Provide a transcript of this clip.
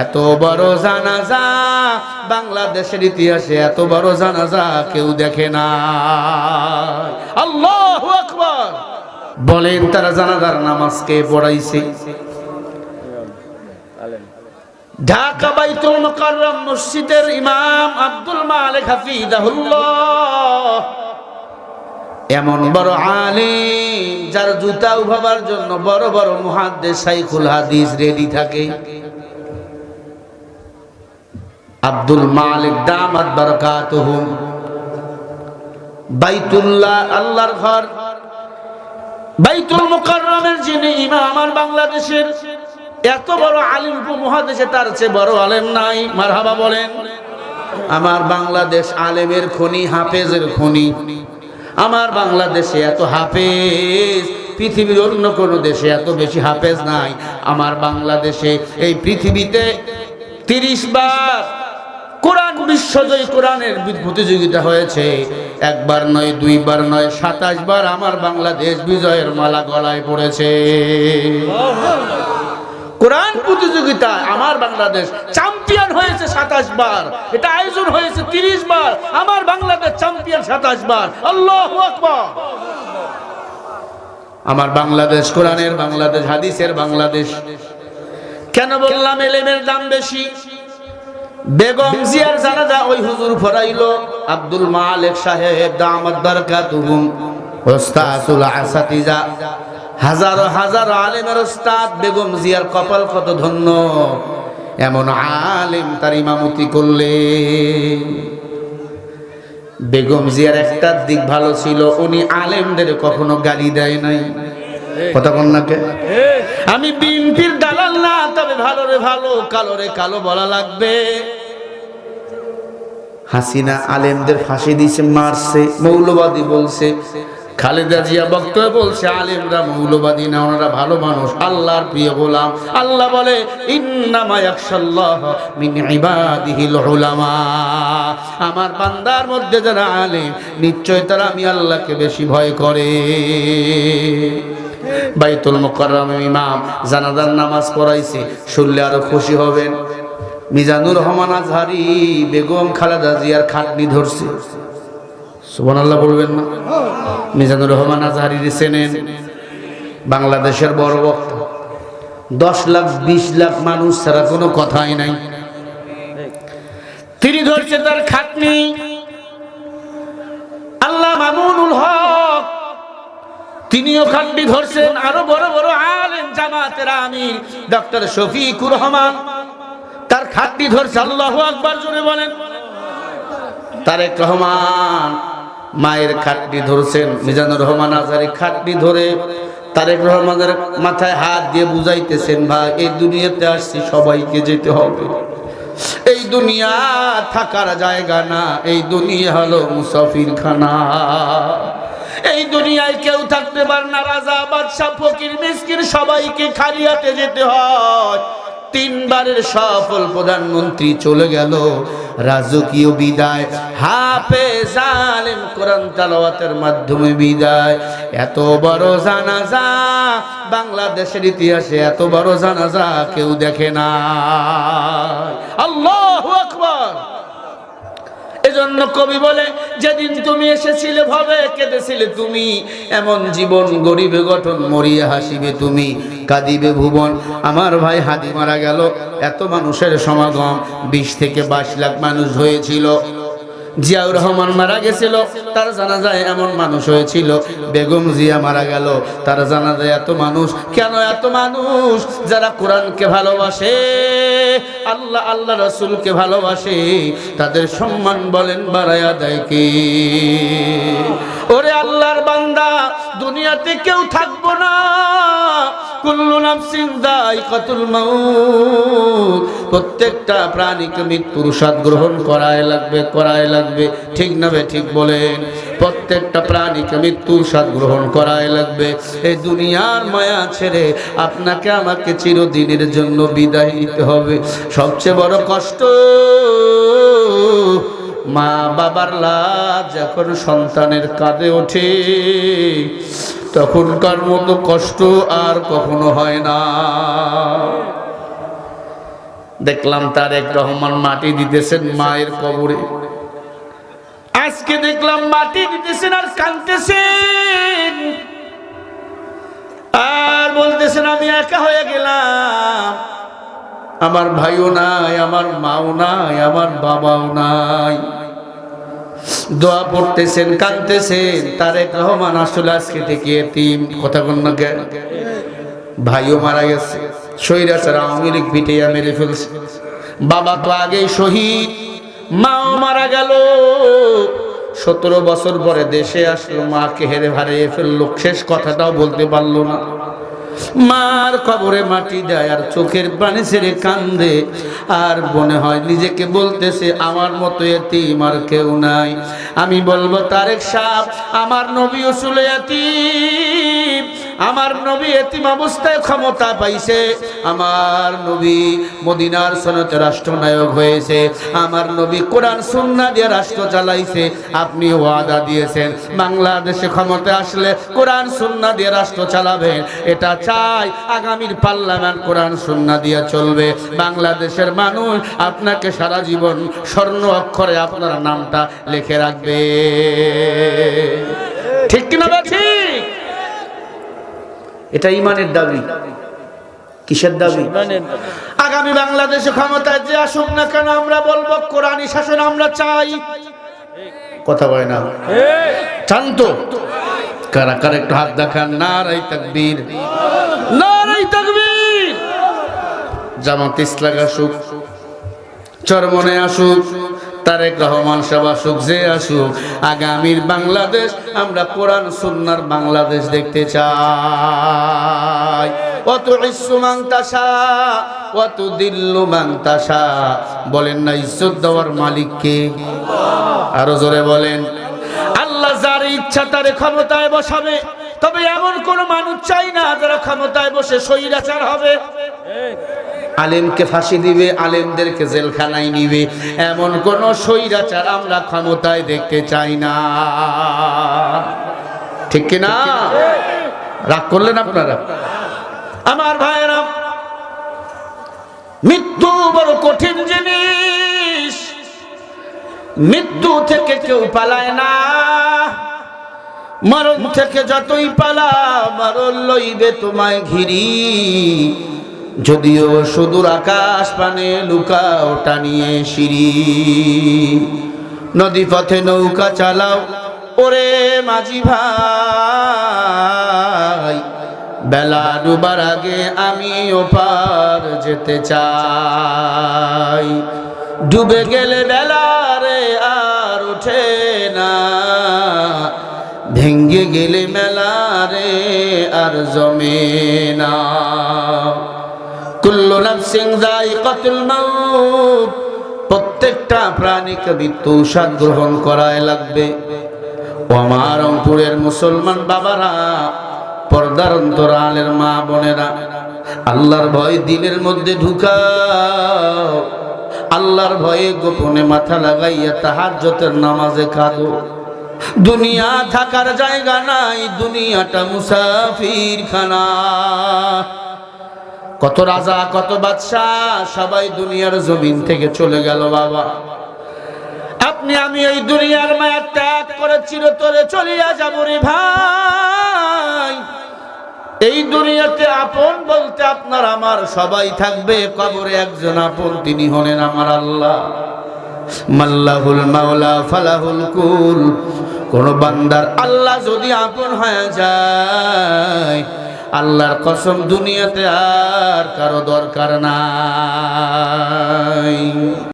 এত বড় জানাজা বাংলাদেশের ইতিহাসে এত বড় জানাজা কেউ দেখে না। আল্লাহু আকবার। বলেন তারা জানাজার নামাজ কে পড়াইছে? ঢাকা বাইতুল মুকাররম মসজিদের ইমাম আব্দুল মালিক হাফিজাহুল্লাহ এমন বড় আলেম যার জুতা উঠাবার জন্য বড় বড় মুহাদ্দিস শাইখুল হাদিস রেডি থাকে। আব্দুল মালিক দামাত বারাকাতুহু বাইতুল্লাহ আল্লাহর ঘর বাইতুল মুকাররমের যিনি ইমাম, আমার বাংলাদেশের এত বড় আলেম উপমহাদেশে তার চেয়ে বড় আলেম নাই। মারহাবা বলেন। আমার বাংলাদেশ আলেমের খনি, হাফেজের খনি। আমার বাংলাদেশে এত হাফেজ, পৃথিবীর অন্য কোন দেশে এত বেশি হাফেজ নাই। আমার বাংলাদেশে এই পৃথিবীতে 30 বার কোরআন বিশ্বজয়ী কোরআনের প্রতিযোগিতা হয়েছে। একবার নয়, দুইবার নয়, 27 বার আমার বাংলাদেশ বিজয়ের মালা গলায় পড়েছে। কোরআন প্রতিযোগিতায় আমার বাংলাদেশ চ্যাম্পিয়ন হয়েছে 27 বার। এটা আয়োজন হয়েছে 30 বার, আমার বাংলাদেশ চ্যাম্পিয়ন 27 বার। আল্লাহু আকবার। আমার বাংলাদেশ কোরআনের বাংলাদেশ, হাদিসের বাংলাদেশ। কেন বললাম ইলমের দাম বেশি? বেগম জিয়ার জানাজা ওই হুজুর পড়াইলো আব্দুল মালিক সাহেব দামাত বারাকাতুহুম, ওস্তাদুল আসাতিজা, হাজারো হাজারো আলেমের ওস্তাদ। বেগম জিয়ার কপাল কত ধন্য, এমন আলেম তার ইমামতি করলে। বেগম জিয়ার একটা দিক ভালো ছিল, উনি আলেমদের কখনো গালি দেয় নাই। কথা কোন নাকে? আমি বিএনপির দালাল না, তবে ভালো রে ভালো, কালো রে কালো বলা লাগবে। হাসিনা আলেমদের ফাঁসি দিয়েছে, মারছে, মৌলবাদী বলছে। খালেদা জিয়া বক্তব্য বলছে আলেমরা মৌলবাদী না, ওনারা ভালো মানুষ, আল্লাহর প্রিয় গোলাম। আল্লাহ বলে ইন্নামা ইয়াখশাল্লাহ মিন ইবাদিহিল উলামা। আমার বান্দার মধ্যে যারা আলেম, নিশ্চয় তারা আমি আল্লাহকে বেশি ভয় করে। বাইতুল মুকাররমের ইমাম জানাজার নামাজ পড়াইছে, শুনলে আরো খুশি হবেন। মিজানুর রহমান আজহারি বেগম খালেদা জিয়ার খাটনি ধরছে। সুবহানাল্লাহ বলবেন না? মিজানুর রহমান আজহারি চেনেন? বাংলাদেশের বড় বক্তা। 10 লাখ 20 লাখ মানুষ ছাড়া কোনো কথাই নাই। তিনি ধরছে তার খাটনি। আল্লাহ মামুনুল হক তিনিও খাটনি ধরছেন। আরো বড় বড় আলেম জামাতের আমির ডক্টর শফিকুর রহমান তার খাটনি ধরছে। আল্লাহু আকবার জোরে বলেন। তারেক রহমান মায়ের খাটনি ধরছেন। মিজানুর রহমান আজহারি খাটনি ধরে তারেক রহমানের মাথায় হাত দিয়ে বুঝাইতেছেন, ভাই এই দুনিয়াতে আসছি সবাইকে যেতে হবে। এই দুনিয়া থাকার জায়গা না, এই দুনিয়া হলো মুসাফিরখানা। এই দুনিয়ায় কেউ থাকতে পারে না, রাজা বাদশা ফকির মিসকিন সবাইকে খালি হাতে যেতে হয়। 3 বারের সফল প্রধানমন্ত্রী চলে গেল, রাজকীয় বিদায়। হাফেজ আলেম কোরআন তেলাওয়াতের মাধ্যমে বিদায়। এত বড় জানাজা বাংলাদেশের ইতিহাসে এত বড় জানাজা কেউ দেখে না। আল্লাহু আকবার। এজন্য কবি বলে, যেদিন তুমি এসেছিলে ভবে কেঁদেছিলে তুমি, এমন জীবন গরিবে গঠন মরিয়া হাসিবে তুমি, কাঁদিবে ভুবন। আমার ভাই হাদি মারা গেল, এত মানুষের সমাগম, 20 থেকে 22 লাখ মানুষ হয়েছিল। জিয়াউর রহমান মারা গেছিল, তার জানাজায় এমন মানুষ হয়েছিল। বেগম জিয়া মারা গেল, তার জানাজায় এত মানুষ। কেন এত মানুষ? যারা কোরআনকে ভালোবাসে, আল্লাহ আল্লাহ রাসূলকে ভালোবাসে, তাদের সম্মান বলেন বাড়ায়া দেয় কে? ওরে আল্লাহর বান্দা, দুনিয়াতে কেউ থাকবো না, কুল্লু নাফসিন যায়িকাতুল মাউত। প্রত্যেকটা প্রাণীকে মৃত্যুর স্বাদ গ্রহণ করাই লাগবে। ঠিক না বে ঠিক বলেন? প্রত্যেকটা প্রাণীকে মৃত্যুর স্বাদ গ্রহণ করাই লাগবে। এই দুনিয়ার মায়া ছেড়ে আপনাকে আমাকে চিরদিনের জন্য বিদায় নিতে হবে। সবচেয়ে বড় কষ্ট, মা বাবার লাশ যখন সন্তানের কাঁধে ওঠে, তখনকার মতো কষ্ট আর কখনো হয় না। দেখলাম তারেক রহমান মাটি দিতেছেন মায়ের কবরে। আজকে দেখলাম মাটি দিতেছেন আর কাঁদতেছেন আর বলতেছেন আমি একা হয়ে গেলাম, আমার ভাইও নাই, আমার মাও নাই, আমার বাবাও নাই। দোয়া পড়তেছেন, কাঁদতেছেন। তারেক রহমান আসলে আজকে থেকে এতিম। কথা বল না, ভাইও মারা গেছে, স্বৈরাচার আওয়ামী লীগ পিটিয়ে মেরে ফেলছে। বাবা তো আগেই শহীদ, মাও মারা গেল। 17 বছর পরে দেশে আসলো, মাকে হারিয়ে ফেললো, শেষ কথাটাও বলতে পারলো না। মার কবরে মাটি দেয় আর চোখের পানি ছেড়ে কান্দে, আর মনে হয় নিজেকে বলতেছে আমার মতো এতিম আর কেউ নাই। আমি বলবো তারেক সাহেব, আমার নবী আসলে এতিম, আমার নবী এতিম অবস্থায় ক্ষমতা পাইছে, আমার নবী মদিনার সনতে রাষ্ট্রনায়ক হয়েছে, আমার নবী কোরআন সুন্নাহ দিয়ে রাষ্ট্র চালাইছে। আপনি ওয়াদা দিয়েছেন বাংলাদেশে ক্ষমতা আসলে কোরআন সুন্নাহ দিয়ে রাষ্ট্র চালাবেন, এটা চাই। আগামীর পার্লামেন্ট কোরআন সুন্নাহ দিয়ে চলবে। বাংলাদেশের মানুষ আপনাকে সারা জীবন স্বর্ণ অক্ষরে আপনার নামটা লিখে রাখবে। ঠিক কিনা ঠিক? এটা ইমানের দাবি। কিসের দাবি? আগামী বাংলাদেশে ক্ষমতায় যে আসুক না কেন, আমরা বলবো কোরআনী শাসন আমরা চাই। কথা বলে না? চান তো? কারা কারা একটু হাত দেখান। নারায়ে তাকবীর, নারায়ে তাকবীর। জামাত ইসলাম আসুক, চরমনে আসুক, তারেক রহমান সাহেব আসুক, যে আসুক, আগামীর বাংলাদেশ আমরা কোরআন সুন্নাহর বাংলাদেশ দেখতে চাই। ওয়াতুইসু মান তাশা ওয়াতুদিল্লু মান তাশা। বলেন না ইজ্জত দেওয়ার মালিক কে? আরো জোরে বলেন। আল্লাহ যার ইচ্ছা তারে ক্ষমতায় বসাবে, তবে এমন কোন মানুষ চাই না যারা ক্ষমতায় বসে স্বৈরাচার হবে। আলেমকে ফাঁসি দিবে, আলেমদেরকে জেলখানায় নিবে, এমন কোন স্বৈরাচার আমরা ক্ষমতায় দেখতে চাই না। ঠিক কিনা? রাগ করলেন আপনারা? আমার ভাইয়েরা, মৃত্যু বড় কঠিন জিনিস, মৃত্যু থেকে কেউ পালায় না। মরণ থেকে যতই পালাও, মরণ লইবে তোমায় ঘিরি। যদিও সুদূর আকাশ পানে লুকাও টানিয়ে সিঁড়ি। নদী পথে নৌকা চালাও ওরে মাঝি ভাই, বেলা ডুবার আগে আমি ওপার যেতে চাই। ডুবে গেলে বেলা রে আর ওঠে না, ভেঙ্গে গেলে মেলা রে আর জমে না। কুল্লু নাফসিন যায়িকাতুল মাউত, প্রত্যেকটা প্রাণীকে মৃত্যু স্বাদ গ্রহণ করাই লাগবে। ও আমার রংপুরের মুসলমান বাবারা, পর্দার অন্তরালের মা বোনেরা, আল্লাহর ভয় দিলের মধ্যে ঢুকাও। আল্লাহর ভয়ে গোপনে মাথা লাগাইয়া তাহাজ্জুদের নামাজে কাঁদো। দুনিয়া থাকার জায়গা নাই, দুনিয়াটা মুসাফির খানা। কত রাজা, কত বাদশাহ, সবাই দুনিয়ার জমিন থেকে চলে গেল বাবা। আপনি আমি এই দুনিয়ার মায়া ত্যাগ করে চিরতরে চলিয়া যাব রে ভাই। এই দুনিয়াতে আপন বলতে আপনার আমার সবাই থাকবে, কবরে একজন আপন, তিনি হলেন আমার আল্লাহ। মাল্লাহুল মাওলা ফালাহুল কুল। কোন বান্দার আল্লাহ যদি আপন হয়ে যায়, আল্লাহর কসম দুনিয়াতে আর কারো দরকার নাই।